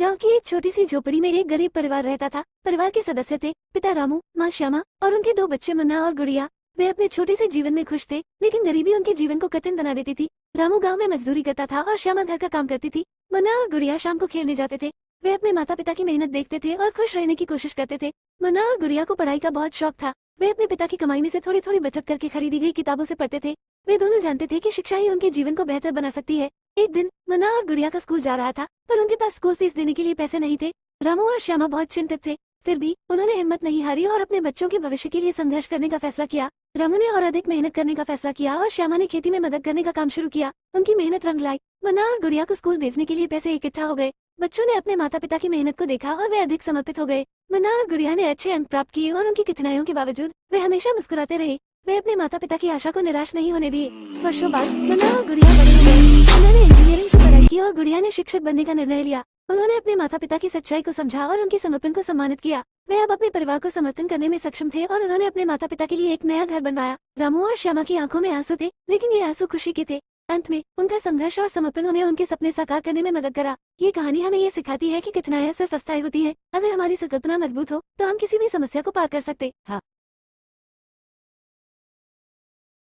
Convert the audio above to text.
गांव की एक छोटी सी झोपड़ी में एक गरीब परिवार रहता था। परिवार के सदस्य थे पिता रामू, माँ श्यामा और उनके दो बच्चे मुन्ना और गुड़िया। वे अपने छोटे से जीवन में खुश थे, लेकिन गरीबी उनके जीवन को कठिन बना देती थी। रामू गांव में मजदूरी करता था और श्यामा घर का काम करती थी। मुन्ना और गुड़िया शाम को खेलने जाते थे। वे अपने माता पिता की मेहनत देखते थे और खुश रहने की कोशिश करते थे। मुन्ना और गुड़िया को पढ़ाई का बहुत शौक था। वे अपने पिता की कमाई में से थोड़ी थोड़ी बचत करके खरीदी गई किताबों से पढ़ते थे। वे दोनों जानते थे कि शिक्षा ही उनके जीवन को बेहतर बना सकती है। एक दिन मुन्ना और गुड़िया का स्कूल जा रहा था, पर उनके पास स्कूल फीस देने के लिए पैसे नहीं थे। रामू और श्यामा बहुत चिंतित थे, फिर भी उन्होंने हिम्मत नहीं हारी और अपने बच्चों के भविष्य के लिए संघर्ष करने का फैसला किया। रामू ने और अधिक मेहनत करने का फैसला किया और श्यामा ने खेती में मदद करने का काम शुरू किया। उनकी मेहनत रंग लाई। मुन्ना और गुड़िया को स्कूल भेजने के लिए पैसे इकट्ठा हो गए। बच्चों ने अपने माता पिता की मेहनत को देखा और वे अधिक समर्पित हो गए। मुन्ना और गुड़िया ने अच्छे अंक प्राप्त किए और उनकी कठिनाइयों के बावजूद वे हमेशा मुस्कुराते रहे। वे अपने माता पिता की आशा को निराश नहीं होने दिए। वर्षों बाद मुन्ना और गुड़िया बड़े हो गए। उन्होंने इंजीनियरिंग की पढ़ाई की और गुड़िया ने शिक्षक बनने का निर्णय लिया। उन्होंने अपने माता पिता की सच्चाई को समझा और उनके समर्पण को सम्मानित किया। वे अब अपने परिवार को समर्थन करने में सक्षम थे और उन्होंने अपने माता पिता के लिए एक नया घर बनवाया। रामू और श्यामा की आंखों में आंसू थे, लेकिन ये आंसू खुशी के थे। अंत में उनका संघर्ष और समर्पण उन्हें उनके सपने साकार करने में मदद करा। ये कहानी हमें ये सिखाती है कि कठिनाइयां सिर्फ अस्थायी होती हैं। अगर हमारी संकल्पना मजबूत हो तो हम किसी भी समस्या को पार कर सकते हैं।